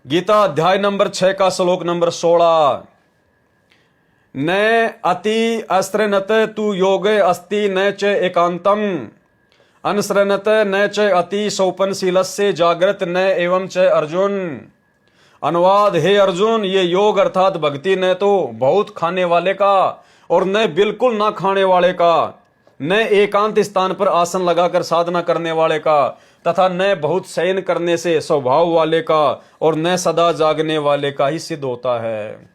गीता अध्याय नंबर 6 का श्लोक नंबर 16। न अति अस्त्रनत तु योगे अस्ति न च एकांतम अनश्रनत न च अति सौपनशीलस्य जागृत न एवं च अर्जुन। अनुवाद, हे अर्जुन, ये योग अर्थात भक्ति न तो बहुत खाने वाले का और न बिल्कुल ना खाने वाले का, न एकांत स्थान पर आसन लगाकर साधना करने वाले का, तथा न बहुत शयन करने से स्वभाव वाले का और न सदा जागने वाले का ही सिद्ध होता है।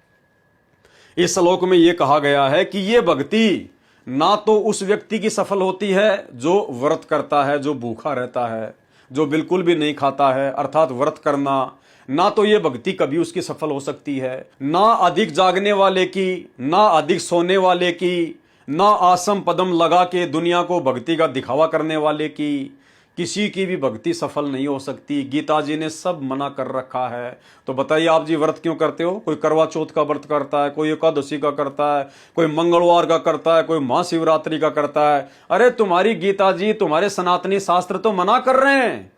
इस श्लोक में यह कहा गया है कि यह भक्ति ना तो उस व्यक्ति की सफल होती है जो व्रत करता है, जो भूखा रहता है, जो बिल्कुल भी नहीं खाता है, अर्थात व्रत करना, ना तो ये भक्ति कभी उसकी सफल हो सकती है। ना अधिक जागने वाले की, ना अधिक सोने वाले की, ना आसम पदम लगा के दुनिया को भक्ति का दिखावा करने वाले की, किसी की भी भक्ति सफल नहीं हो सकती। गीता जी ने सब मना कर रखा है। तो बताइए आप जी व्रत क्यों करते हो? कोई करवा चौथ का व्रत करता है, कोई एकादशी का करता है, कोई मंगलवार का करता है, कोई महाशिवरात्रि का करता है। अरे तुम्हारी गीता जी, तुम्हारे सनातनी शास्त्र तो मना कर रहे हैं।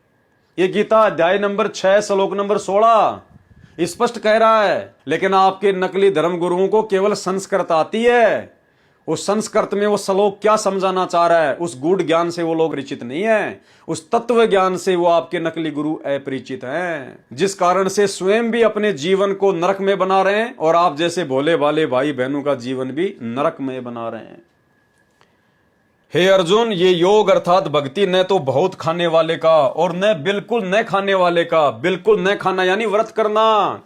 ये गीता अध्याय नंबर 6 श्लोक नंबर 16 स्पष्ट कह रहा है। लेकिन आपके नकली धर्म गुरुओं को केवल संस्कृत आती है। उस संस्कृत में वो श्लोक क्या समझाना चाह रहा है, उस गूढ़ ज्ञान से वो लोग परिचित नहीं है। उस तत्व ज्ञान से वो आपके नकली गुरु अपरिचित हैं, जिस कारण से स्वयं भी अपने जीवन को नरक में बना रहे हैं और आप जैसे भोले भाले भाई बहनों का जीवन भी नरक में बना रहे हैं। हे अर्जुन, ये योग अर्थात भक्ति न तो बहुत खाने वाले का और न बिल्कुल न खाने वाले का। बिल्कुल न खाना यानी व्रत करना,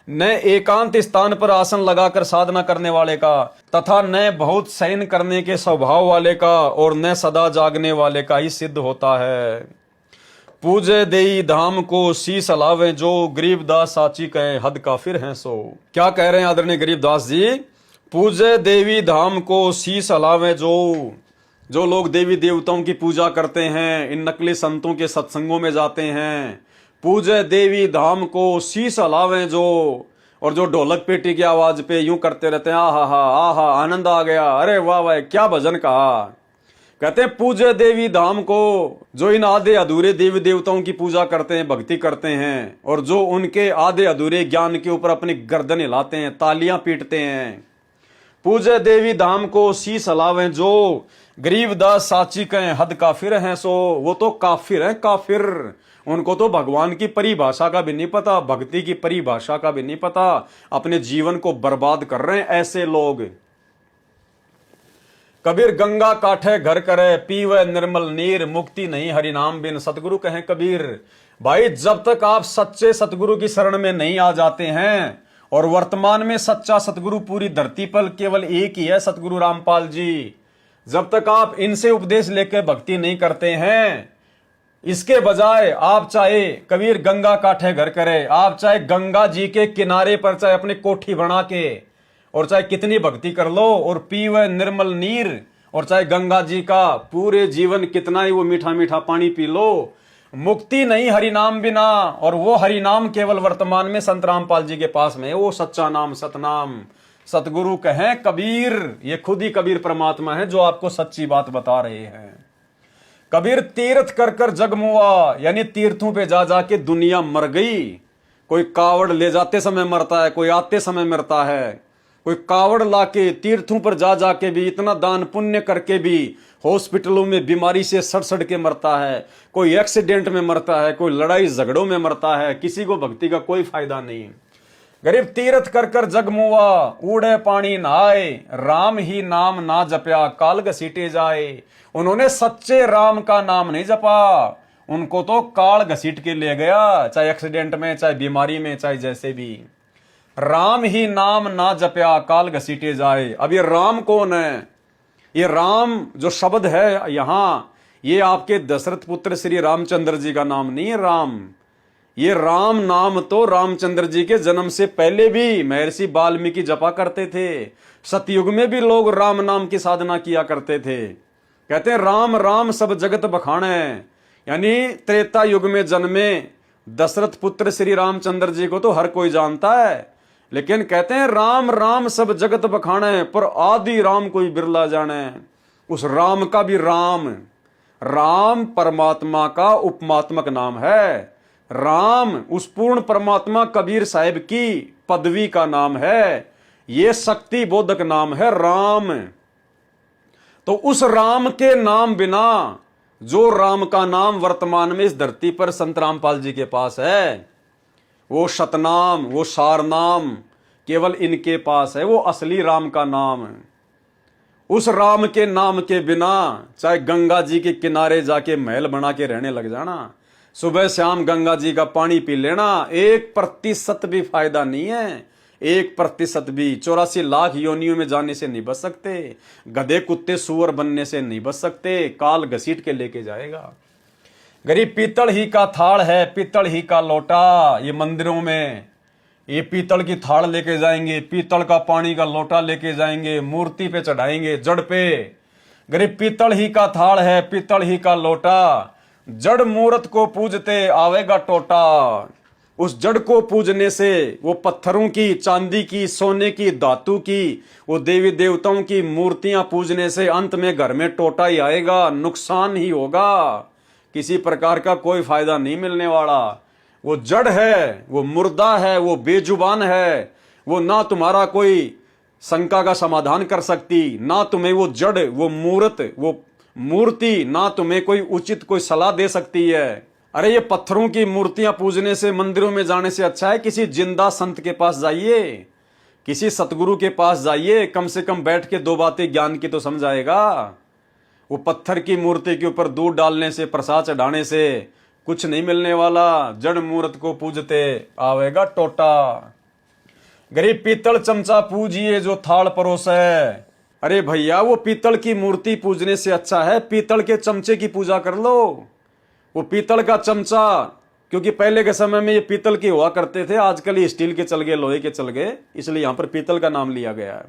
न एकांत स्थान पर आसन लगाकर साधना करने वाले का, तथा न बहुत शयन करने के स्वभाव वाले का और न सदा जागने वाले का ही सिद्ध होता है। पूजे देई धाम को शीश अलावे जो, गरीबदास साची कहे हद काफिर हैं सो। क्या कह रहे हैं आदरणीय गरीबदास जी? पूजे देवी धाम को शीश अलावे जो लोग देवी देवताओं की पूजा करते हैं, इन नकली संतों के सत्संगों में जाते हैं, पूजे देवी धाम को शीश हलावे जो, और जो ढोलक पेटी की आवाज पे यूं करते रहते हैं, आहा आनंद आ गया, अरे वाह वाह क्या भजन कहा। कहते हैं पूजे देवी धाम को, जो इन आधे अधूरे देवी देवताओं की पूजा करते हैं, भक्ति करते हैं, और जो उनके आधे अधूरे ज्ञान के ऊपर अपनी गर्दन हिलाते हैं, तालियां पीटते हैं। पूजे देवी धाम को शीश हलावे जो, गरीबदास साची कहें हद काफिर हैं सो। वो तो काफिर हैं, काफिर। उनको तो भगवान की परिभाषा का भी नहीं पता, भक्ति की परिभाषा का भी नहीं पता, अपने जीवन को बर्बाद कर रहे हैं ऐसे लोग। कबीर गंगा काठे घर करे, पीवे निर्मल नीर, मुक्ति नहीं हरि नाम बिन, सतगुरु कहें कबीर। भाई जब तक आप सच्चे सतगुरु की शरण में नहीं आ जाते हैं, और वर्तमान में सच्चा सतगुरु पूरी धरती पर केवल एक ही है, सतगुरु रामपाल जी, जब तक आप इनसे उपदेश लेकर भक्ति नहीं करते हैं, इसके बजाय आप चाहे कबीर गंगा काठे घर करे, आप चाहे गंगा जी के किनारे पर चाहे अपनी कोठी बना के और चाहे कितनी भक्ति कर लो, और पीवे निर्मल नीर, और चाहे गंगा जी का पूरे जीवन कितना ही वो मीठा मीठा पानी पी लो, मुक्ति नहीं हरि नाम बिना। और वो हरि नाम केवल वर्तमान में संत रामपाल जी के पास में है, वो सच्चा नाम सतनाम। सतगुरु कहें कबीर, ये खुद ही कबीर परमात्मा है जो आपको सच्ची बात बता रहे हैं। कबीर तीर्थ कर कर जगमुआ, यानी तीर्थों पे जा जाके दुनिया मर गई। कोई कावड़ ले जाते समय मरता है, कोई आते समय मरता है, कोई कावड़ लाके तीर्थों पर जा जाके भी, इतना दान पुण्य करके भी हॉस्पिटलों में बीमारी से सड़ सड़ के मरता है, कोई एक्सीडेंट में मरता है, कोई लड़ाई झगड़ों में मरता है। किसी को भक्ति का कोई फायदा नहीं। गरीब तीर्थ कर कर जगमुआ, ऊड़े पानी नहाए, राम ही नाम ना जपया, काल घसीटे जाए। उन्होंने सच्चे राम का नाम नहीं जपा, उनको तो काल घसीट के ले गया, चाहे एक्सीडेंट में, चाहे बीमारी में, चाहे जैसे भी। राम ही नाम ना जपया, काल घसीटे जाए। अब ये राम कौन है? ये राम जो शब्द है यहां, ये आपके दशरथ पुत्र श्री रामचंद्र जी का नाम नहीं है राम। ये राम नाम तो रामचंद्र जी के जन्म से पहले भी महर्षि वाल्मीकि जपा करते थे। सतयुग में भी लोग राम नाम की साधना किया करते थे। कहते हैं राम राम सब जगत बखाने, यानी त्रेता युग में जन्मे दशरथ पुत्र श्री रामचंद्र जी को तो हर कोई जानता है, लेकिन कहते हैं राम राम सब जगत बखाने, पर आदि राम कोई बिरला जाने। उस राम का भी राम, राम परमात्मा का उपमात्मक नाम है। राम उस पूर्ण परमात्मा कबीर साहिब की पदवी का नाम है, ये शक्ति बोधक नाम है राम। तो उस राम के नाम बिना, जो राम का नाम वर्तमान में इस धरती पर संत रामपाल जी के पास है, वो शतनाम, वो सारनाम केवल इनके पास है, वो असली राम का नाम है। उस राम के नाम के बिना चाहे गंगा जी के किनारे जाके महल बना के रहने लग जाना, सुबह शाम गंगा जी का पानी पी लेना, 1% भी फायदा नहीं है। 1% भी 84 लाख योनियों में जाने से नहीं बच सकते, गधे कुत्ते सुअर बनने से नहीं बच सकते, काल घसीट के लेके जाएगा। गरीब पीतल ही का थाल है, पीतल ही का लोटा, ये मंदिरों में ये पीतल की थाल लेके जाएंगे, पीतल का पानी का लोटा लेके जाएंगे, मूर्ति पे चढ़ाएंगे, जड़ पे। गरीब पीतल ही का थाल है, पीतल ही का लोटा, जड़ मूर्त को पूजते आवेगा टोटा। उस जड़ को पूजने से, वो पत्थरों की, चांदी की, सोने की, धातु की, वो देवी देवताओं की मूर्तियां पूजने से अंत में घर में टोटा ही आएगा, नुकसान ही होगा, किसी प्रकार का कोई फायदा नहीं मिलने वाला। वो जड़ है, वो मुर्दा है, वो बेजुबान है, वो ना तुम्हारा कोई शंका का समाधान कर सकती, ना तुम्हें वो जड़, वो मूर्त, वो मूर्ति ना तुम्हें कोई उचित कोई सलाह दे सकती है। अरे ये पत्थरों की मूर्तियां पूजने से, मंदिरों में जाने से अच्छा है किसी जिंदा संत के पास जाइए, किसी सतगुरु के पास जाइए, कम से कम बैठ के 2 बातें ज्ञान की तो समझाएगा। वो पत्थर की मूर्ति के ऊपर दूध डालने से, प्रसाद चढ़ाने से कुछ नहीं मिलने वाला। जड़ मूर्त को पूजते आवेगा टोटा। गरीब पीतल चमचा पूजिए जो थाल परोस है। अरे भैया, वो पीतल की मूर्ति पूजने से अच्छा है पीतल के चमचे की पूजा कर लो। वो पीतल का चमचा, क्योंकि पहले के समय में ये पीतल के हुआ करते थे, आजकल ये स्टील के चल गए, लोहे के चल गए, इसलिए यहां पर पीतल का नाम लिया गया है।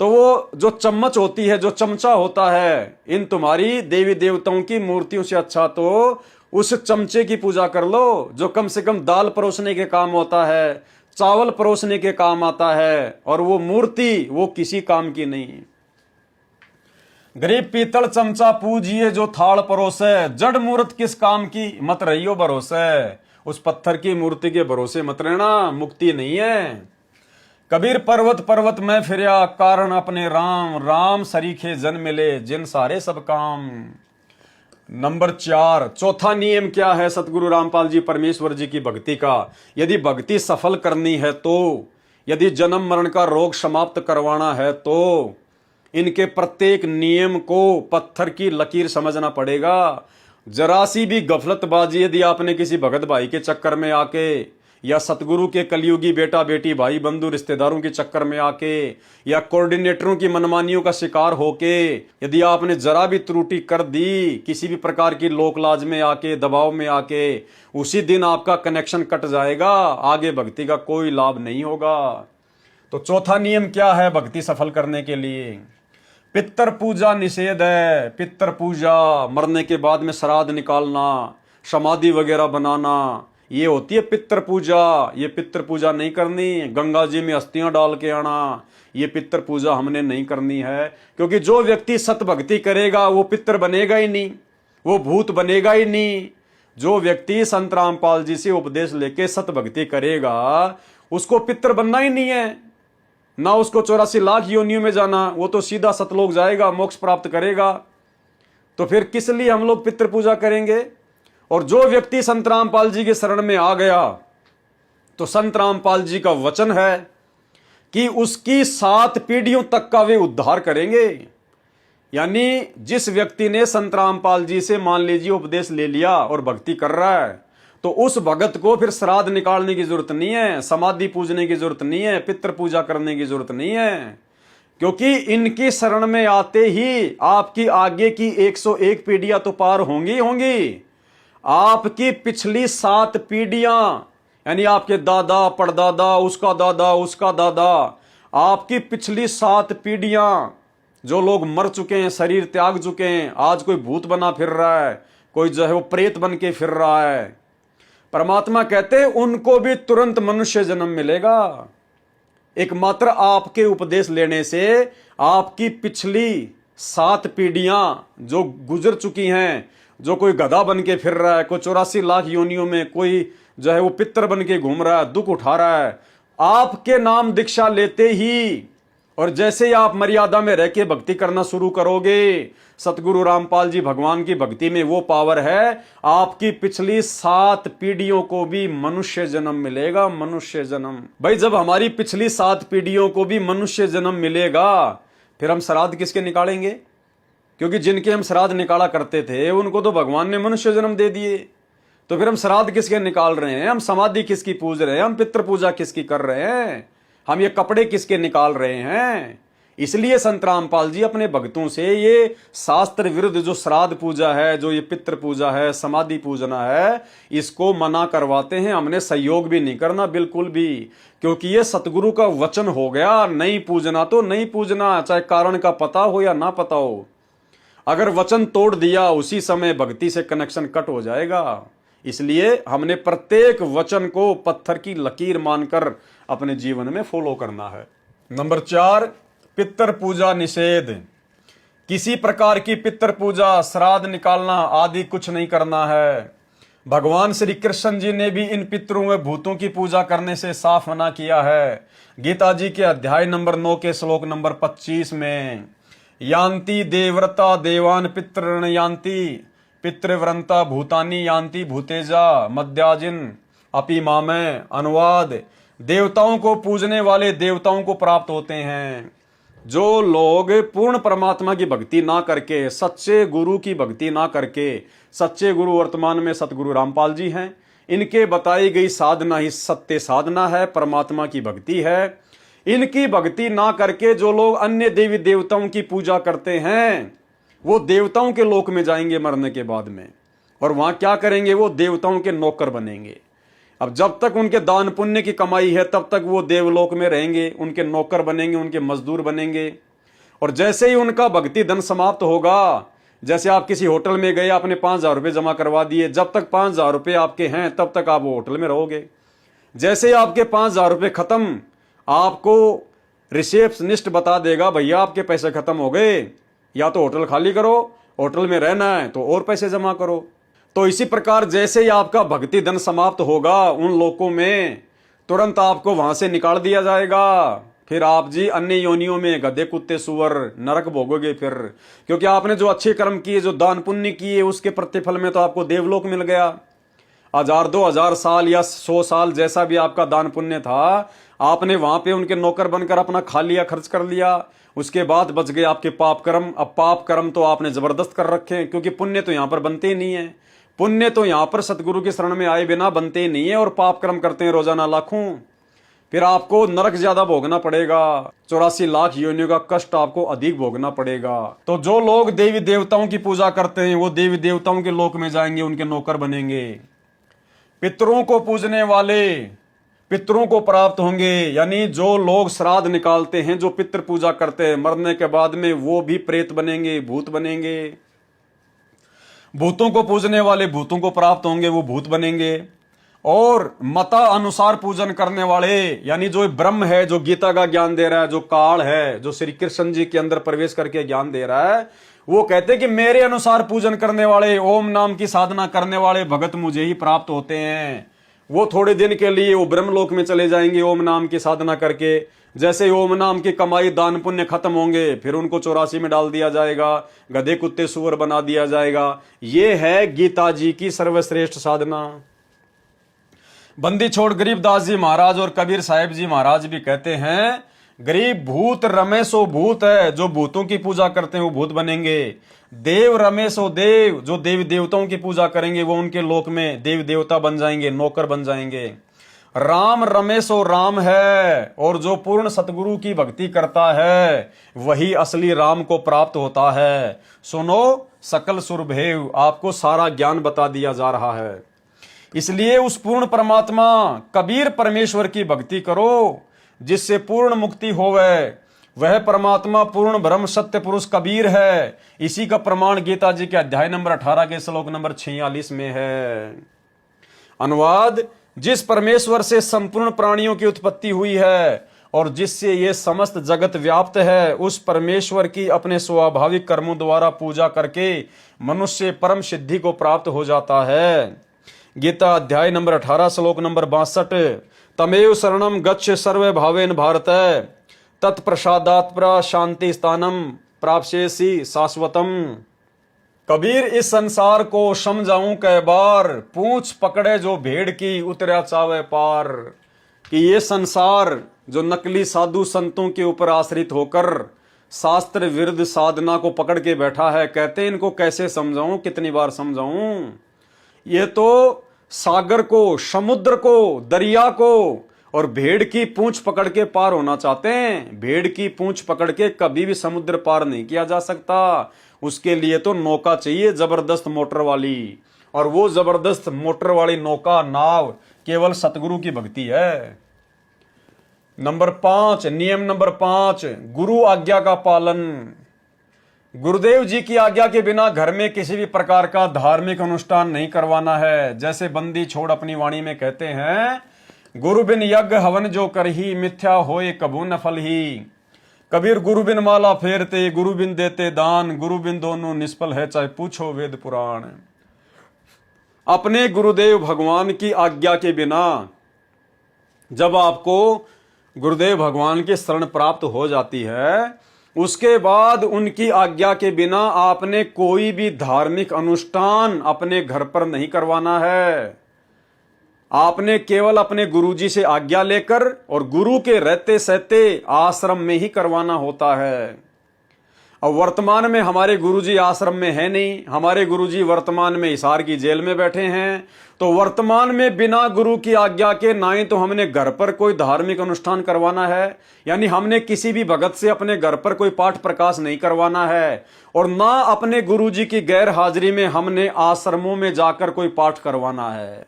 तो वो जो चम्मच होती है, जो चमचा होता है, इन तुम्हारी देवी देवताओं की मूर्तियों से अच्छा तो उस चमचे की पूजा कर लो, जो कम से कम दाल परोसने के काम होता है, चावल परोसने के काम आता है, और वो मूर्ति वो किसी काम की नहीं। गरीब पीतल चमचा पूजिए जो थाल परोसे, जड़ मूर्त किस काम की मत रहियो भरोसे। उस पत्थर की मूर्ति के भरोसे मत रहना, मुक्ति नहीं है। कबीर पर्वत पर्वत में फिरया, कारण अपने राम, राम सरीखे जन मिले, जिन सारे सब काम। नंबर 4, चौथा नियम क्या है सतगुरु रामपाल जी परमेश्वर जी की भक्ति का? यदि भक्ति सफल करनी है तो, यदि जन्म मरण का रोग समाप्त करवाना है तो, इनके प्रत्येक नियम को पत्थर की लकीर समझना पड़ेगा। जरा सी भी गफलतबाजी यदि आपने किसी भगत भाई के चक्कर में आके, या सतगुरु के कलयुगी बेटा बेटी भाई बंधु रिश्तेदारों के चक्कर में आके, या कोऑर्डिनेटरों की मनमानियों का शिकार होके यदि आपने जरा भी त्रुटि कर दी, किसी भी प्रकार की लोक लाज में आके, दबाव में आके, उसी दिन आपका कनेक्शन कट जाएगा, आगे भक्ति का कोई लाभ नहीं होगा। तो चौथा नियम क्या है भक्ति सफल करने के लिए? पितर पूजा निषेध है। पितर पूजा, मरने के बाद में श्राद्ध निकालना, समाधि वगैरह बनाना, ये होती है पितर पूजा। ये पितर पूजा नहीं करनी। गंगा जी में अस्थियां डाल के आना, ये पितर पूजा हमने नहीं करनी है। क्योंकि जो व्यक्ति सत भक्ति करेगा वो पितर बनेगा ही नहीं, वो भूत बनेगा ही नहीं। जो व्यक्ति संत रामपाल जी से उपदेश लेके सत भक्ति करेगा उसको पितर बनना ही नहीं है, ना उसको 84 लाख योनियों में जाना, वो तो सीधा सतलोक जाएगा, मोक्ष प्राप्त करेगा। तो फिर किस लिए हम लोग पितृ पूजा करेंगे? और जो व्यक्ति संत रामपाल जी के शरण में आ गया तो संत रामपाल जी का वचन है कि उसकी 7 पीढ़ियों तक का वे उद्धार करेंगे। यानी जिस व्यक्ति ने संत रामपाल जी से मान लीजिए उपदेश ले लिया और भक्ति कर रहा है, तो उस भगत को फिर श्राद्ध निकालने की जरूरत नहीं है, समाधि पूजने की जरूरत नहीं है, पितृ पूजा करने की जरूरत नहीं है। क्योंकि इनकी शरण में आते ही आपकी आगे की 101 पीढ़ियां तो पार होंगी होंगी। आपकी पिछली 7 पीढ़ियां, यानी आपके दादा, परदादा, उसका दादा, उसका दादा, आपकी पिछली 7 पीढ़ियां, जो लोग मर चुके हैं, शरीर त्याग चुके हैं, आज कोई भूत बना फिर रहा है, कोई जो है वो प्रेत बन के फिर रहा है, परमात्मा कहते हैं उनको भी तुरंत मनुष्य जन्म मिलेगा। एकमात्र आपके उपदेश लेने से आपकी पिछली 7 पीढ़ियां जो गुजर चुकी हैं जो कोई गधा बन के फिर रहा है, कोई 84 लाख योनियों में कोई जो है वो पितर बन के घूम रहा है, दुख उठा रहा है, आपके नाम दीक्षा लेते ही और जैसे ही आप मर्यादा में रह के भक्ति करना शुरू करोगे, सतगुरु रामपाल जी भगवान की भक्ति में वो पावर है, आपकी पिछली 7 पीढ़ियों को भी मनुष्य जन्म मिलेगा। मनुष्य जन्म, भाई जब हमारी पिछली 7 पीढ़ियों को भी मनुष्य जन्म मिलेगा, फिर हम श्राद्ध किसके निकालेंगे? क्योंकि जिनके हम श्राद्ध निकाला करते थे उनको तो भगवान ने मनुष्य जन्म दे दिए, तो फिर हम श्राद्ध किसके निकाल रहे हैं? हम समाधि किसकी पूज रहे हैं? हम पितृ पूजा किसकी कर रहे हैं? हम ये कपड़े किसके निकाल रहे हैं? इसलिए संत रामपाल जी अपने भक्तों से ये शास्त्र विरुद्ध जो श्राद्ध पूजा है, जो ये पितृ पूजा है, समाधि पूजना है, इसको मना करवाते हैं। हमने सहयोग भी नहीं करना बिल्कुल भी, क्योंकि ये सतगुरु का वचन हो गया, नहीं पूजना तो नहीं पूजना, चाहे कारण का पता हो या ना पता हो। अगर वचन तोड़ दिया उसी समय भक्ति से कनेक्शन कट हो जाएगा। इसलिए हमने प्रत्येक वचन को पत्थर की लकीर मानकर अपने जीवन में फॉलो करना है। नंबर 4, पितृ पूजा निषेध। किसी प्रकार की पितृ पूजा, श्राद्ध निकालना आदि कुछ नहीं करना है। भगवान श्री कृष्ण जी ने भी इन पितरों व भूतों की पूजा करने से साफ मना किया है। गीता जी के अध्याय नंबर 9 के श्लोक नंबर 25 में, यान्ति देवव्रता देवान पितृण यान्ति पितृव्रंता भूतानी यान्ति भूतेजा मध्याजिन अपि मामय। अनुवाद, देवताओं को पूजने वाले देवताओं को प्राप्त होते हैं। जो लोग पूर्ण परमात्मा की भक्ति ना करके, सच्चे गुरु की भक्ति ना करके, सच्चे गुरु वर्तमान में सतगुरु रामपाल जी हैं, इनके बताई गई साधना ही सत्य साधना है, परमात्मा की भक्ति है। इनकी भक्ति ना करके जो लोग अन्य देवी देवताओं की पूजा करते हैं, वो देवताओं के लोक में जाएंगे मरने के बाद में, और वहां क्या करेंगे? वो देवताओं के नौकर बनेंगे। अब जब तक उनके दान पुण्य की कमाई है तब तक वो देवलोक में रहेंगे, उनके नौकर बनेंगे, उनके मजदूर बनेंगे। और जैसे ही उनका भक्ति धन समाप्त होगा, जैसे आप किसी होटल में गए, आपने 5,000 रुपये जमा करवा दिए, जब तक 5,000 रुपये आपके हैं तब तक आप वो होटल में रहोगे। जैसे ही आपके 5,000 रुपये खत्म, आपको रिसेप्शनिस्ट बता देगा, भैया आपके पैसे खत्म हो गए, या तो होटल खाली करो, होटल में रहना है तो और पैसे जमा करो। तो इसी प्रकार जैसे ही आपका भक्ति धन समाप्त होगा उन लोकों में, तुरंत आपको वहां से निकाल दिया जाएगा। फिर आप जी अन्य योनियों में गधे कुत्ते सुअर नरक भोगोगे फिर, क्योंकि आपने जो अच्छे कर्म किए, जो दान पुण्य किए, उसके प्रतिफल में तो आपको देवलोक मिल गया। 1000 2000 साल या 100 साल जैसा भी आपका दान पुण्य था, आपने वहां पे उनके नौकर बनकर अपना खा लिया, खर्च कर लिया। उसके बाद बच गए आपके पाप कर्म। अब पाप कर्म तो आपने जबरदस्त कर रखे हैं, क्योंकि पुण्य तो यहां पर बनते ही नहीं है। पुण्य तो यहां पर सतगुरु की शरण में आए बिना बनते ही नहीं है, और पाप कर्म करते हैं रोजाना लाखों। फिर आपको नरक ज्यादा भोगना पड़ेगा, 84 लाख योनियों का कष्ट आपको अधिक भोगना पड़ेगा। तो जो लोग देवी देवताओं की पूजा करते हैं वो देवी देवताओं के लोक में जाएंगे, उनके नौकर बनेंगे। पितरों को पूजने वाले पितरों को प्राप्त होंगे, यानी जो लोग श्राद्ध निकालते हैं, जो पितृ पूजा करते हैं, मरने के बाद में वो भी प्रेत बनेंगे, भूत बनेंगे। भूतों को पूजने वाले भूतों को प्राप्त होंगे, वो भूत बनेंगे। और मता अनुसार पूजन करने वाले, यानी जो ब्रह्म है, जो गीता का ज्ञान दे रहा है, जो काल है, जो श्री कृष्ण जी के अंदर प्रवेश करके ज्ञान दे रहा है, वो कहते हैं कि मेरे अनुसार पूजन करने वाले, ओम नाम की साधना करने वाले भगत मुझे ही प्राप्त होते हैं। वो थोड़े दिन के लिए वो ब्रह्मलोक में चले जाएंगे ओम नाम की साधना करके। जैसे ओम नाम की कमाई दान पुण्य खत्म होंगे, फिर उनको 84 में डाल दिया जाएगा, गधे कुत्ते सुअर बना दिया जाएगा। ये है गीता जी की सर्वश्रेष्ठ साधना। बंदी छोड़ गरीबदास जी महाराज और कबीर साहिब जी महाराज भी कहते हैं, गरीब भूत रमे सो भूत है, जो भूतों की पूजा करते हैं वो भूत बनेंगे। देव रमे सो देव, जो देवी देवताओं की पूजा करेंगे वो उनके लोक में देवी देवता बन जाएंगे, नौकर बन जाएंगे। राम रमे सो राम है, और जो पूर्ण सतगुरु की भक्ति करता है वही असली राम को प्राप्त होता है। सुनो सकल सुरभेव, आपको सारा ज्ञान बता दिया जा रहा है। इसलिए उस पूर्ण परमात्मा कबीर परमेश्वर की भक्ति करो, जिससे पूर्ण मुक्ति होवे। वह परमात्मा पूर्ण ब्रह्म सत्य पुरुष कबीर है। इसी का प्रमाण गीता जी के अध्याय नंबर 18 के श्लोक नंबर 46 में है। अनुवाद, जिस परमेश्वर से संपूर्ण प्राणियों की उत्पत्ति हुई है और जिससे ये समस्त जगत व्याप्त है, उस परमेश्वर की अपने स्वाभाविक कर्मों द्वारा पूजा करके मनुष्य परम सिद्धि को प्राप्त हो जाता है। गीता अध्याय नंबर 18 श्लोक नंबर 62। तमेव शरणम गच्छ सर्व भावेन भारत तत्प्रसादात् शांति स्थानम प्राप्स्यसि शाश्वतम। कबीर इस संसार को समझाऊं कै बार, पूंछ पकड़े जो भेड़ की उतरा चावे पार। कि ये संसार जो नकली साधु संतों के ऊपर आश्रित होकर शास्त्र विरुद्ध साधना को पकड़ के बैठा है, कहते इनको कैसे समझाऊं, कितनी बार समझाऊं। ये तो सागर को, समुद्र को, दरिया को और भेड़ की पूंछ पकड़ के पार होना चाहते हैं। भेड़ की पूंछ पकड़ के कभी भी समुद्र पार नहीं किया जा सकता। उसके लिए तो नौका चाहिए, जबरदस्त मोटर वाली, और वो जबरदस्त मोटर वाली नौका, नाव केवल सतगुरु की भक्ति है। नंबर 5, नियम नंबर 5, गुरु आज्ञा का पालन। गुरुदेव जी की आज्ञा के बिना घर में किसी भी प्रकार का धार्मिक अनुष्ठान नहीं करवाना है। जैसे बंदी छोड़ अपनी वाणी में कहते हैं, गुरु बिन यज्ञ हवन जो करही, मिथ्या होए कबू न फल ही। कबीर गुरु बिन माला फेरते, गुरु बिन देते दान, गुरु बिन दोनों निष्फल है चाहे पूछो वेद पुराण। अपने गुरुदेव भगवान की आज्ञा के बिना जब आपको गुरुदेव भगवान की शरण प्राप्त हो जाती है, उसके बाद उनकी आज्ञा के बिना आपने कोई भी धार्मिक अनुष्ठान अपने घर पर नहीं करवाना है। आपने केवल अपने गुरुजी से आज्ञा लेकर और गुरु के रहते सहते आश्रम में ही करवाना होता है। अब वर्तमान में हमारे गुरुजी आश्रम में है नहीं, हमारे गुरुजी वर्तमान में हिसार की जेल में बैठे हैं। तो वर्तमान में बिना गुरु की आज्ञा के ना ही तो हमने घर पर कोई धार्मिक अनुष्ठान करवाना है, यानी हमने किसी भी भगत से अपने घर पर कोई पाठ प्रकाश नहीं करवाना है, और ना अपने गुरुजी की गैर हाजिरी में हमने आश्रमों में जाकर कोई पाठ करवाना है।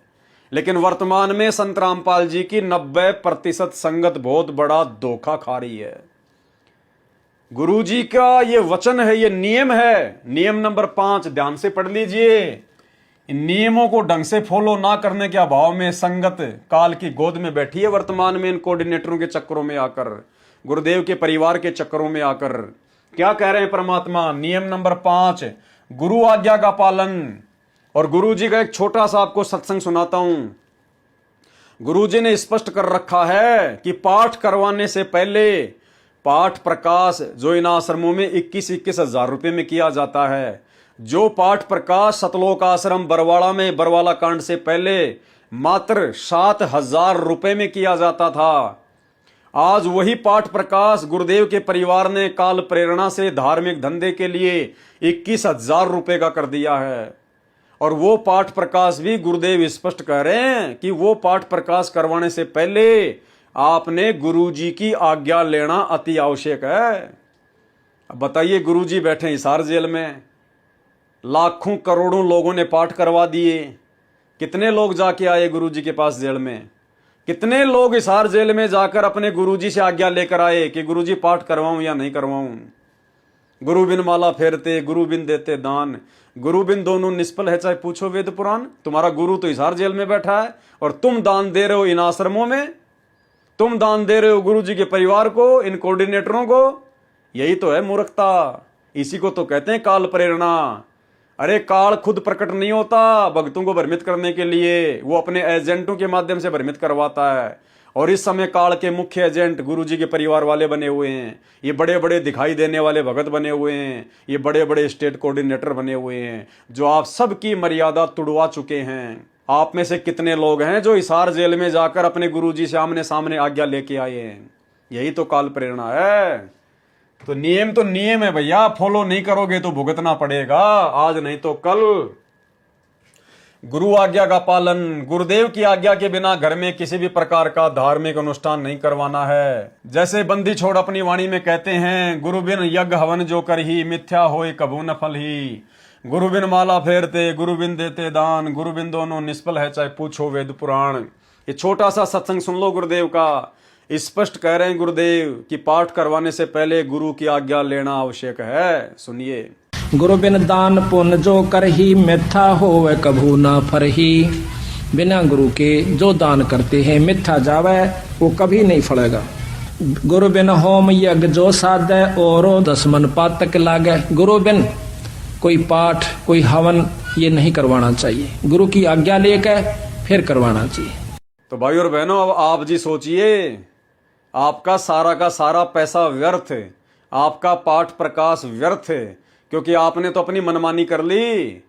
लेकिन वर्तमान में संत रामपाल जी की 90% संगत बहुत बड़ा धोखा खा रही है। गुरुजी का ये वचन है, ये नियम है। नियम नंबर 5 ध्यान से पढ़ लीजिए। इन नियमों को ढंग से फॉलो ना करने के अभाव में संगत काल की गोद में बैठी है वर्तमान में, इन कोऑर्डिनेटरों के चक्करों में आकर, गुरुदेव के परिवार के चक्करों में आकर। क्या कह रहे हैं परमात्मा? नियम नंबर 5, गुरु आज्ञा का पालन। और गुरुजी का एक छोटा सा आपको सत्संग सुनाता हूं। गुरुजी ने स्पष्ट कर रखा है कि पाठ करवाने से पहले पाठ प्रकाश जो इन आश्रमों में 21-21 हजार रुपए में किया जाता है, जो पाठ प्रकाश सतलोक आश्रम बरवाड़ा में बरवाला कांड से पहले मात्र 7,000 रुपए में किया जाता था, आज वही पाठ प्रकाश गुरुदेव के परिवार ने काल प्रेरणा से धार्मिक धंधे के लिए 21,000 रुपए का कर दिया है। और वो पाठ प्रकाश भी गुरुदेव स्पष्ट कह रहे हैं कि वो पाठ प्रकाश करवाने से पहले आपने गुरुजी की आज्ञा लेना अति आवश्यक है। अब बताइए, गुरुजी बैठे हिसार जेल में, लाखों करोड़ों लोगों ने पाठ करवा दिए। कितने लोग जाके आए गुरुजी के पास जेल में? कितने लोग हिसार जेल में जाकर अपने गुरुजी से आज्ञा लेकर आए कि गुरुजी पाठ करवाऊं या नहीं करवाऊं? गुरु बिन माला फेरते, गुरु बिन देते दान, गुरु बिन दोनों निष्फल है चाहे पूछो वेद पुराण। तुम्हारा गुरु तो हिसार जेल में बैठा है और तुम दान दे रहे हो इन आश्रमों में, तुम दान दे रहे हो गुरुजी के परिवार को, इन कोऑर्डिनेटरों को। यही तो है मूर्खता, इसी को तो कहते हैं काल प्रेरणा। अरे काल खुद प्रकट नहीं होता भक्तों को भ्रमित करने के लिए, वो अपने एजेंटों के माध्यम से भ्रमित करवाता है। और इस समय काल के मुख्य एजेंट गुरुजी के परिवार वाले बने हुए हैं, ये बड़े बड़े दिखाई देने वाले भगत बने हुए हैं, ये बड़े बड़े स्टेट कोऑर्डिनेटर बने हुए हैं, जो आप सबकी मर्यादा तुड़वा चुके हैं। आप में से कितने लोग हैं जो हिसार जेल में जाकर अपने गुरुजी से आमने सामने आज्ञा लेके आए हैं? यही तो काल प्रेरणा है। तो नियम है भैया, फॉलो नहीं करोगे तो भुगतना पड़ेगा, आज नहीं तो कल। गुरु आज्ञा का पालन। गुरुदेव की आज्ञा के बिना घर में किसी भी प्रकार का धार्मिक अनुष्ठान नहीं करवाना है। जैसे बंदी छोड़ अपनी वाणी में कहते हैं, गुरु बिन यज्ञ हवन जो करही, मिथ्या होए कबू न फल ही। गुरु बिन माला फेरते, गुरु बिन देते दान, गुरु बिन दोनों निष्फल है चाहे पूछो वेद पुराण। ये छोटा सा सत्संग सुन लो गुरुदेव का। स्पष्ट कह रहे हैं गुरुदेव कि पाठ करवाने से पहले गुरु की आज्ञा लेना आवश्यक है। सुनिए। गुरु बिन दान पुण्य जो करही, मिथ्या होवे कभू ना फरही। बिना गुरु के जो दान करते हैं मिथ्या जावे, वो कभी नहीं फलेगा। गुरु बिन होम यज्ञ जो साधे औरो 10 मन पातक लागे। गुरु बिन कोई पाठ कोई हवन ये नहीं करवाना चाहिए, गुरु की आज्ञा लेकर फिर करवाना चाहिए। तो भाई और बहनों, अब आप जी सोचिए, आपका सारा का सारा पैसा व्यर्थ है, आपका पाठ प्रकाश व्यर्थ है, क्योंकि आपने तो अपनी मनमानी कर ली।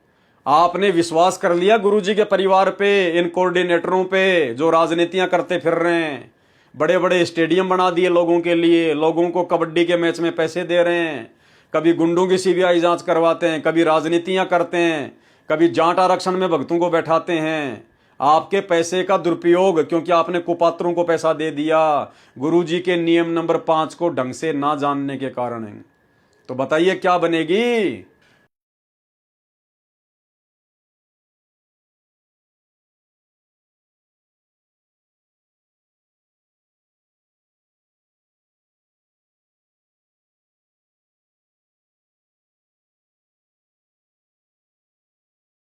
आपने विश्वास कर लिया गुरुजी के परिवार पे, इन कोऑर्डिनेटरों पे जो राजनीतियां करते फिर रहे हैं। बड़े बड़े स्टेडियम बना दिए लोगों के लिए, लोगों को कबड्डी के मैच में पैसे दे रहे हैं, कभी गुंडों की सीबीआई जांच करवाते हैं, कभी राजनीतियां करते हैं, कभी जाट आरक्षण में भक्तों को बैठाते हैं। आपके पैसे का दुरुपयोग, क्योंकि आपने कुपात्रों को पैसा दे दिया गुरुजी के नियम नंबर 5 को ढंग से ना जानने के कारण है। तो बताइए क्या बनेगी?